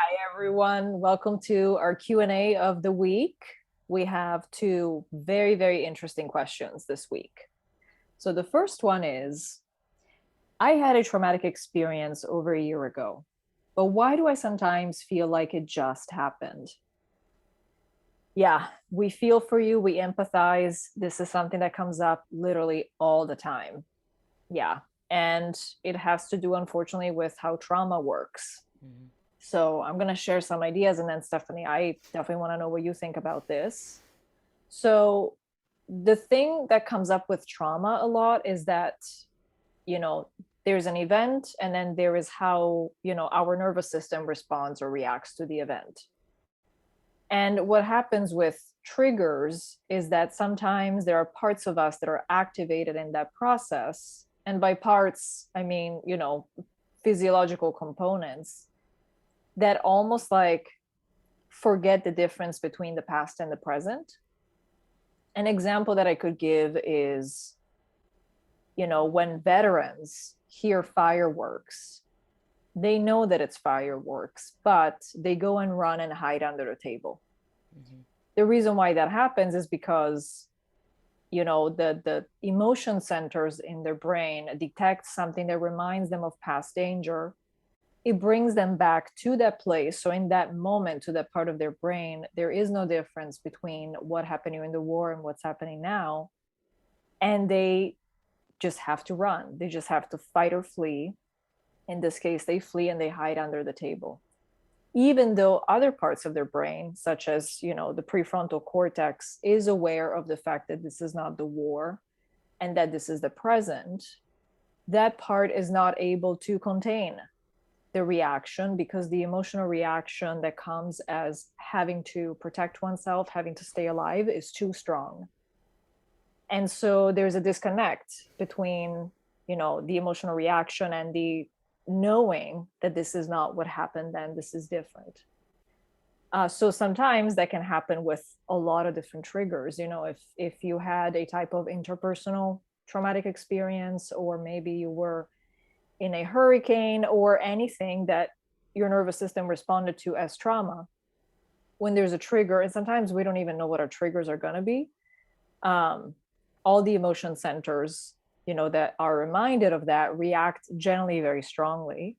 Hi everyone, welcome to our Q&A of the week. We have two very, very interesting questions this week. So the first one is, I had a traumatic experience over a year ago, but why do I sometimes feel like it just happened? Yeah, we feel for you, we empathize. This is something that comes up literally all the time. Yeah, and it has to do, unfortunately, with how trauma works. Mhm. So I'm going to share some ideas. And then, Stephanie, I definitely want to know what you think about this. So, the thing that comes up with trauma a lot is that, you know, there's an event and then there is how, our nervous system responds or reacts to the event. And what happens with triggers is that sometimes there are parts of us that are activated in that process. And by parts, I mean, physiological components that almost like forget the difference between the past and the present. An example that I could give is, when veterans hear fireworks, they know that it's fireworks, but they go and run and hide under the table. Mhm. The reason why that happens is because the emotion centers in their brain detect something that reminds them of past danger. It brings them back to that place. So in that moment, to that part of their brain, there is no difference between what happened in the war and what's happening now. And they just have to run. They just have to fight or flee. In this case, they flee and they hide under the table. Even though other parts of their brain, such as, the prefrontal cortex, is aware of the fact that this is not the war and that this is the present, that part is not able to contain the reaction, because the emotional reaction that comes as having to protect oneself, having to stay alive, is too strong. And so there's a disconnect between, the emotional reaction and the knowing that this is not what happened, and this is different. So sometimes that can happen with a lot of different triggers. If you had a type of interpersonal traumatic experience, or maybe you were in a hurricane or anything that your nervous system responded to as trauma, when there's a trigger, and sometimes we don't even know what our triggers are going to be, um, all the emotion centers, that are reminded of that react generally very strongly.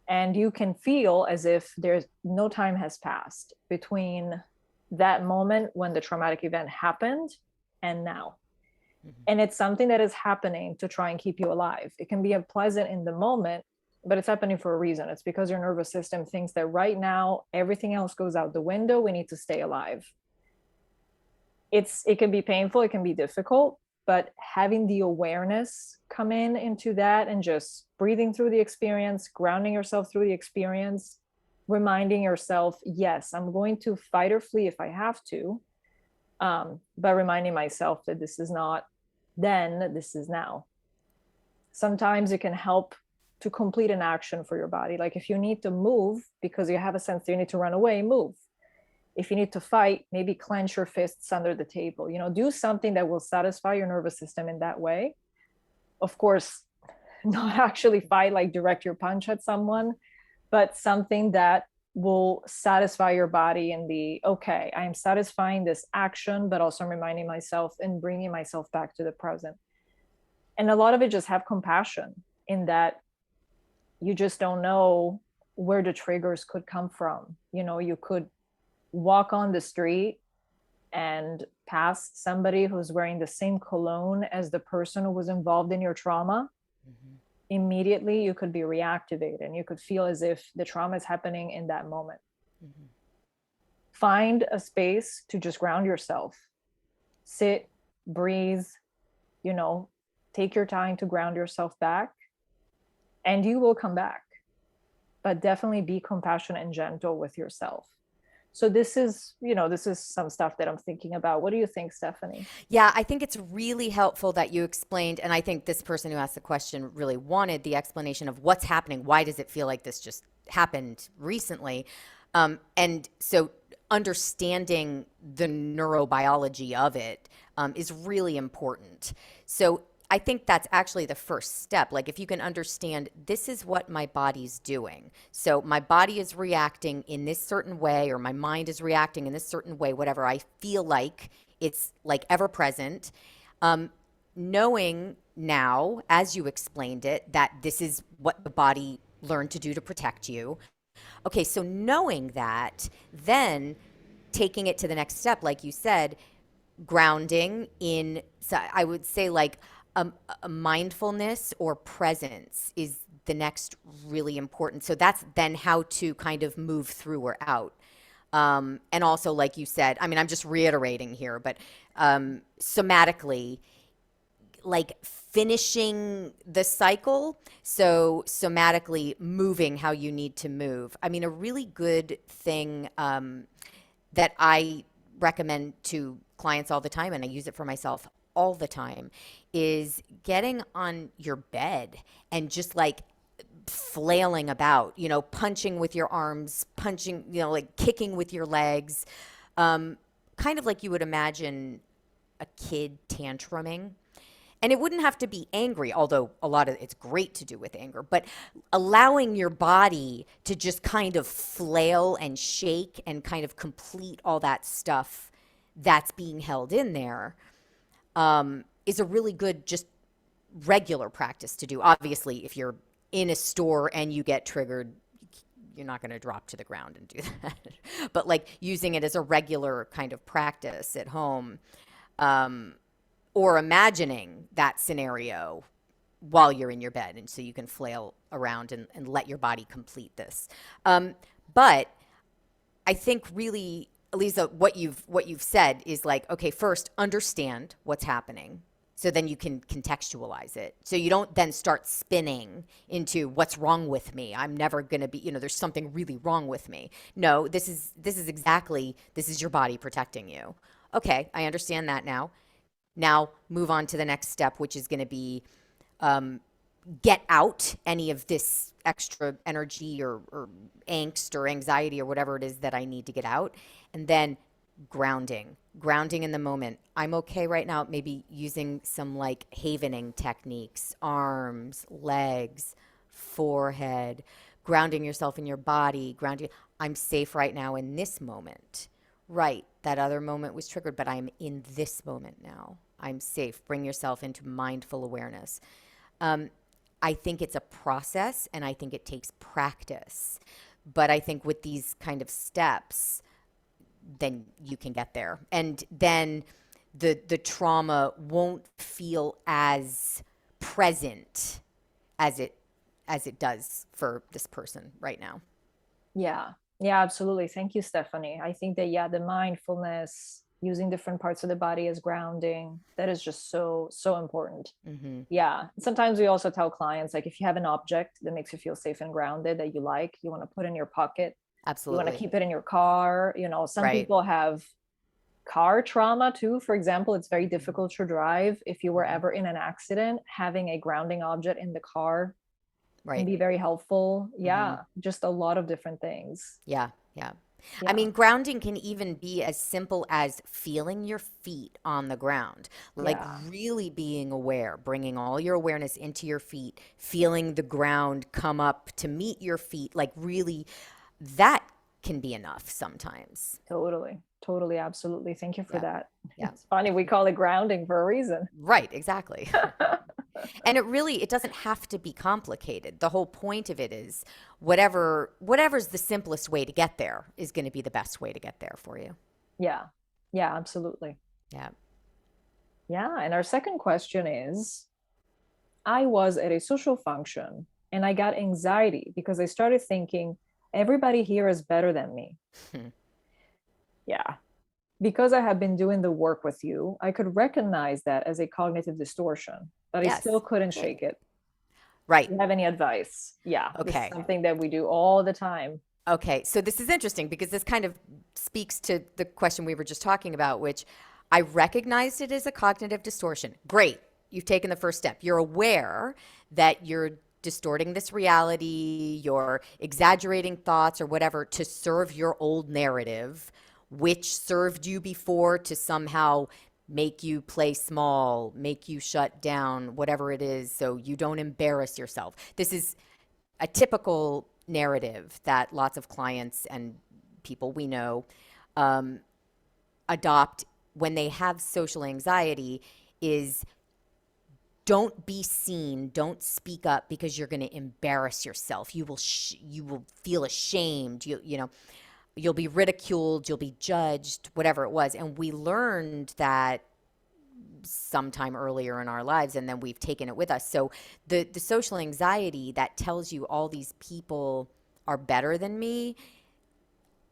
And you can feel as if there's no time has passed between that moment when the traumatic event happened and now. Mhm. And it's something that is happening to try and keep you alive. It can be unpleasant in the moment, but it's happening for a reason. It's because your nervous system thinks that right now everything else goes out the window, we need to stay alive. It can be painful, it can be difficult, but having the awareness come in into that, and just breathing through the experience, grounding yourself through the experience, reminding yourself, yes, I'm going to fight or flee if I have to, but reminding myself that this is not then, this is now. Sometimes it can help to complete an action for your body. Like if you need to move because you have a sense that you need to run away, move. If you need to fight, maybe clench your fists under the table. Do something that will satisfy your nervous system in that way. Of course, not actually fight, like direct your punch at someone, but something that will satisfy your body and be okay, I am satisfying this action, but also reminding myself and bringing myself back to the present. And a lot of it, just have compassion in that you just don't know where the triggers could come from. You could walk on the street and pass somebody who's wearing the same cologne as the person who was involved in your trauma. Mhm. Immediately you could be reactivated and you could feel as if the trauma is happening in that moment. Mhm. Find a space to just ground yourself. Sit, breathe, you know, take your time to ground yourself back, and you will come back. But definitely be compassionate and gentle with yourself. So this is some stuff that I'm thinking about. What do you think, Stephanie? Yeah, I think it's really helpful that you explained, and I think this person who asked the question really wanted the explanation of what's happening. Why does it feel like this just happened recently? And so understanding the neurobiology of it is really important. So I think that's actually the first step. Like if you can understand this is what my body's doing. So my body is reacting in this certain way, or my mind is reacting in this certain way, whatever. I feel like it's like ever present. Um, Knowing now, as you explained it, that this is what the body learned to do to protect you. Okay, so knowing that, then taking it to the next step, like you said, grounding in, so I would say like a mindfulness or presence is the next really important. So that's then how to kind of move through or out. And also, like you said, I mean, I'm just reiterating here, but somatically, like finishing the cycle. So somatically moving how you need to move. I mean, a really good thing that I recommend to clients all the time, and I use it for myself all the time, is getting on your bed and just like flailing about, punching with your arms, punching, like kicking with your legs, kind of like you would imagine a kid tantruming. And it wouldn't have to be angry, although a lot of it's great to do with anger, but allowing your body to just kind of flail and shake and kind of complete all that stuff that's being held in there is a really good, just regular practice to do. Obviously, if you're in a store and you get triggered, you're not going to drop to the ground and do that. But like using it as a regular kind of practice at home. Or imagining that scenario while you're in your bed, and so you can flail around and let your body complete this. But I think really, Lisa, what you've said is like, okay, first understand what's happening, so then you can contextualize it. So you don't then start spinning into what's wrong with me. I'm never going to be, there's something really wrong with me. No, this is your body protecting you. Okay, I understand that now. Now move on to the next step, which is going to be get out any of this extra energy or angst or anxiety or whatever it is that I need to get out. And then grounding in the moment. I'm okay right now, maybe using some like havening techniques, arms, legs, forehead, grounding yourself in your body, I'm safe right now in this moment. Right, that other moment was triggered, but I'm in this moment now. I'm safe. Bring yourself into mindful awareness. I think it's a process, and I think it takes practice. But I think with these kind of steps, then you can get there. And then the trauma won't feel as present as it does for this person right now. Yeah. Yeah, absolutely. Thank you, Stephanie. I think that, yeah, the mindfulness, using different parts of the body as grounding, that is just so, so important. Mm-hmm. Yeah. Sometimes we also tell clients, like, if you have an object that makes you feel safe and grounded that you like, you want to put in your pocket, you want Absolutely. to keep it in your car. Some Right. people have car trauma too. For example, it's very difficult to drive. If you were ever in an accident, having a grounding object in the car can Right. be very helpful. Mm-hmm. Yeah. Just a lot of different things. Yeah. Yeah. I Yeah. mean, grounding can even be as simple as feeling your feet on the ground, like Yeah. really being aware, bringing all your awareness into your feet, feeling the ground come up to meet your feet, like really, that can be enough sometimes. Totally. Totally. Absolutely. Thank you for Yeah. that. Yeah. It's funny. We call it grounding for a reason. Right. Exactly. And it doesn't have to be complicated. The whole point of it is whatever's the simplest way to get there is going to be the best way to get there for you. Yeah. Yeah, absolutely. Yeah. Yeah. And our second question is, I was at a social function and I got anxiety because I started thinking everybody here is better than me. Yeah. Because I have been doing the work with you, I could recognize that as a cognitive distortion, but I Yes. still couldn't shake it. Right. Do you have any advice? Yeah. This is Okay. something that we do all the time. Okay. So this is interesting because this kind of speaks to the question we were just talking about, which I recognized it as a cognitive distortion. Great. You've taken the first step. You're aware that you're distorting this reality, you're exaggerating thoughts or whatever to serve your old narrative, which served you before to somehow make you play small, make you shut down, whatever it is, so you don't embarrass yourself. This is a typical narrative that lots of clients and people we know um, adopt when they have social anxiety is don't be seen, don't speak up because you're going to embarrass yourself. You will feel ashamed. You'll be ridiculed, you'll be judged, whatever it was. And we learned that sometime earlier in our lives, and then we've taken it with us. So the social anxiety that tells you all these people are better than me,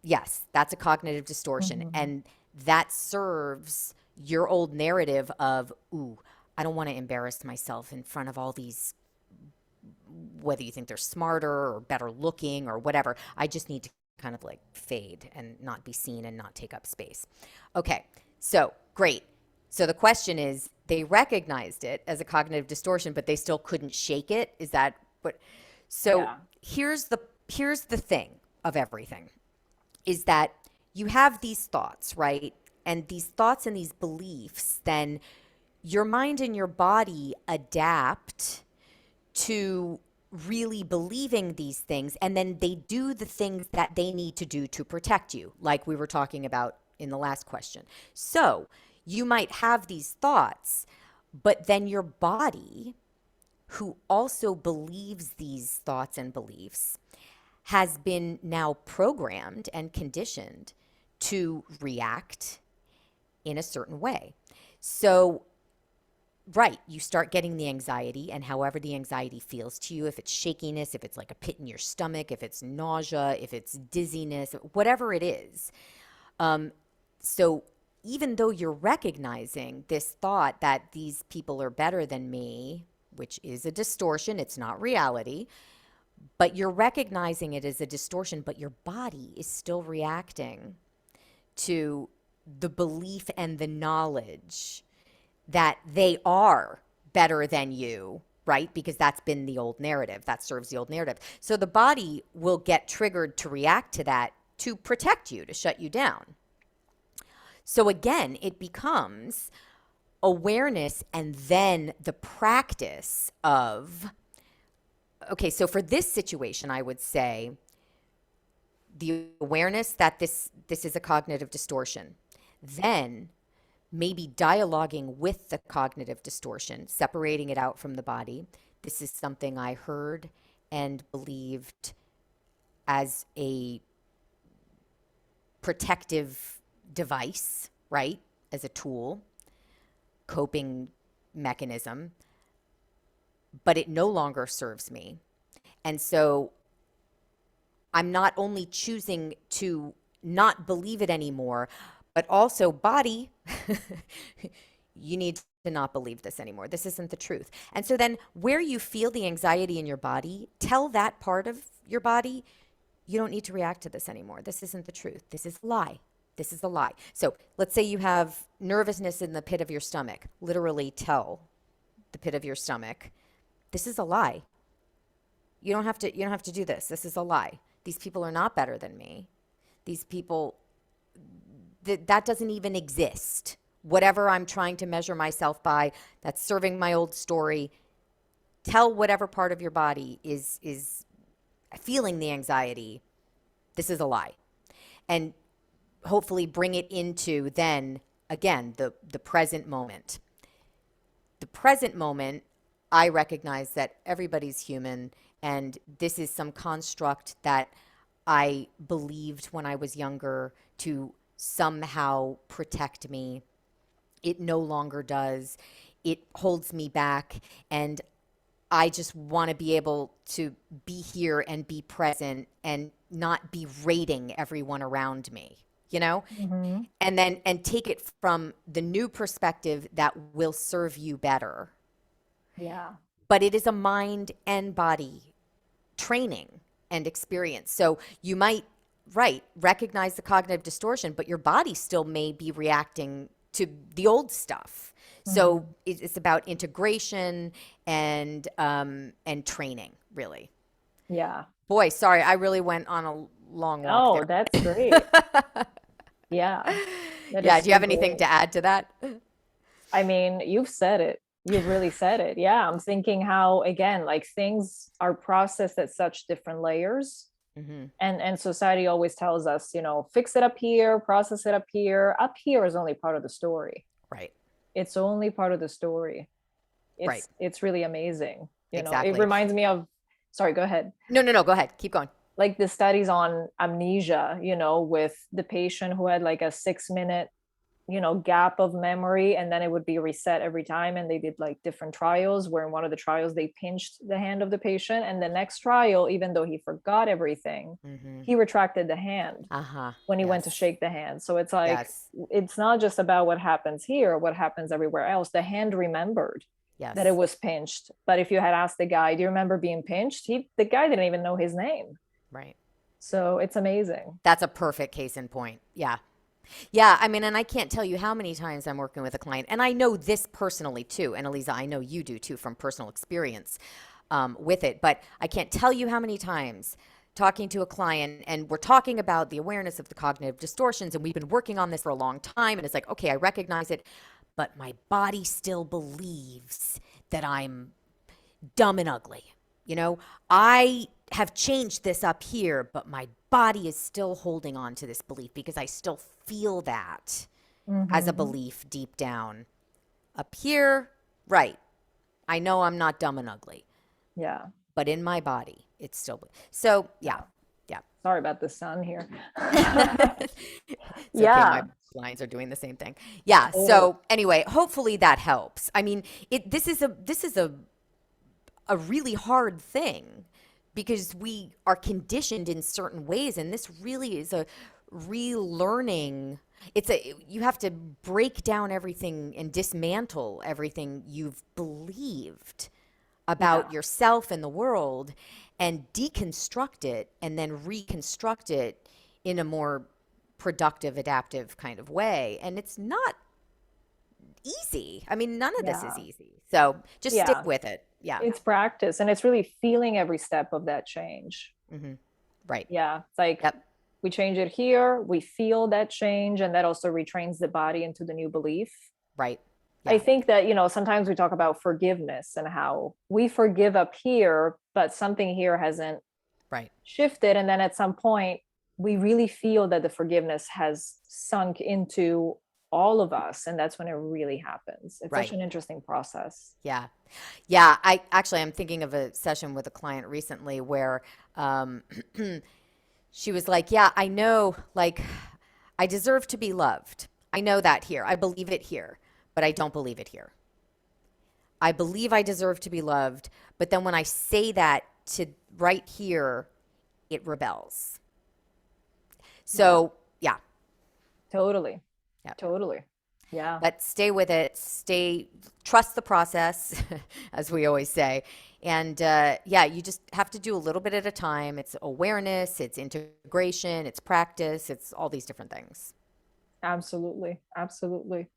yes, that's a cognitive distortion. Mm-hmm. And that serves your old narrative of, ooh, I don't want to embarrass myself in front of all these, whether you think they're smarter or better looking or whatever. I just need to kind of like fade and not be seen and not take up space. Okay, so great. So the question is, they recognized it as a cognitive distortion, but they still couldn't shake it. Is that what? So Yeah. here's the thing of everything is that you have these thoughts, right? And these thoughts and these beliefs, then your mind and your body adapt to really believing these things, and then they do the things that they need to do to protect you, like we were talking about in the last question. So you might have these thoughts, but then your body, who also believes these thoughts and beliefs, has been now programmed and conditioned to react in a certain way. So right, you start getting the anxiety, and however the anxiety feels to you, if it's shakiness, if it's like a pit in your stomach, if it's nausea, if it's dizziness, whatever it is. So even though you're recognizing this thought that these people are better than me, which is a distortion, it's not reality, but you're recognizing it as a distortion, but your body is still reacting to the belief and the knowledge that they are better than you, right? Because that's been the old narrative. That serves the old narrative. So the body will get triggered to react to that to protect you, to shut you down. So again, it becomes awareness and then the practice of, okay, so for this situation, I would say the awareness that this is a cognitive distortion. Then maybe dialoguing with the cognitive distortion, separating it out from the body. This is something I heard and believed as a protective device, right? As a tool, coping mechanism, but it no longer serves me. And so I'm not only choosing to not believe it anymore, but also body, you need to not believe this anymore. This isn't the truth. And so then where you feel the anxiety in your body, tell that part of your body, you don't need to react to this anymore. This isn't the truth. This is a lie. This is a lie. So let's say you have nervousness in the pit of your stomach. Literally tell the pit of your stomach, this is a lie. You don't have to do this. This is a lie. These people are not better than me. These people, that doesn't even exist. Whatever I'm trying to measure myself by, that's serving my old story. Tell whatever part of your body is feeling the anxiety, this is a lie. And hopefully bring it into then, again, the present moment. The present moment, I recognize that everybody's human, and this is some construct that I believed when I was younger to somehow protect me. It no longer does. It holds me back, and I just want to be able to be here and be present and not be rating everyone around me, you know? Mm-hmm. And take it from the new perspective that will serve you better. Yeah. But it is a mind and body training and experience. So you might, right, recognize the cognitive distortion, but your body still may be reacting to the old stuff. So Mm-hmm. it's about integration and training, really. Yeah. Boy, sorry, I really went on a long walk Oh, there. that's great. Yeah. That is Yeah, do you so have anything great. to add to that? I mean, you've said it. You've really said it. Yeah. I'm thinking how, again, like things are processed at such different layers. Hmm. And society always tells us, fix it up here, process it up here. Up here is only part of the story. Right. It's only part of the story. Right. It's really amazing. It Exactly. reminds me of, sorry, go ahead. No, no, no. Go ahead. Keep going. Like the studies on amnesia, with the patient who had like a 6 minute gap of memory, and then it would be reset every time, and they did like different trials, where in one of the trials they pinched the hand of the patient, and the next trial, even though he forgot everything, Hmm. he retracted the hand Uh-huh. when he went to Yes. shake the hand. So it's like, Yes. it's not just about what happens here, what happens everywhere else. The hand remembered that it Yes. was pinched, but if you had asked the guy, do you remember being pinched, the guy didn't even know his name. Right. So it's amazing. That's a perfect case in point. Yeah. Yeah, I mean, and I can't tell you how many times I'm working with a client, and I know this personally too. And Eliza, I know you do too from personal experience with it, but I can't tell you how many times talking to a client and we're talking about the awareness of the cognitive distortions, and we've been working on this for a long time, and it's like, okay, I recognize it, but my body still believes that I'm dumb and ugly. You know, I have changed this up here, but my body is still holding on to this belief because I still feel that as a Mm-hmm. belief deep down. Up here, right. I know I'm not dumb and ugly, Yeah. but in my body, it's still. So, yeah. Yeah. Yeah. Sorry about the sun here. It's okay. My Yeah, blinds are doing the same thing. Yeah. totally. So anyway, hopefully that helps. I mean, this is a really hard thing because we are conditioned in certain ways, and this really is a relearning. You have to break down everything and dismantle everything you've believed Yeah. about yourself and the world, and deconstruct it and then reconstruct it in a more productive, adaptive kind of way. And it's not easy. I mean, none of this is Yeah. easy. So just stick Yeah. with it. Yeah. It's practice, and it's really feeling every step of that change. Hmm. Right. Yeah. It's like Yep. we change it here, we feel that change, and that also retrains the body into the new belief. Right. I Yeah. think that, sometimes we talk about forgiveness and how we forgive up here, but something here hasn't Right. shifted. And then at some point, we really feel that the forgiveness has sunk into all of us. And that's when it really happens. It's such Right. an interesting process. Yeah. Yeah. I'm thinking of a session with a client recently where um, she was like, yeah, I know, like, I deserve to be loved. I know that here. I believe it here, but I don't believe it here. I believe I deserve to be loved, but then when I say that to right here, it rebels. Yeah, So, yeah. totally. Yeah. Totally. Yeah. But stay with it. Trust the process, as we always say. And yeah, you just have to do a little bit at a time. It's awareness, it's integration, it's practice, it's all these different things. Absolutely. Absolutely.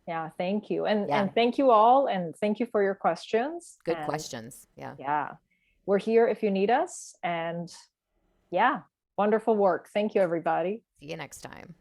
Yeah. Thank you. And Yeah, thank you all. And thank you for your questions. good And questions. Yeah. yeah, we're here if you need us. And yeah, wonderful work. Thank you, everybody. See you next time.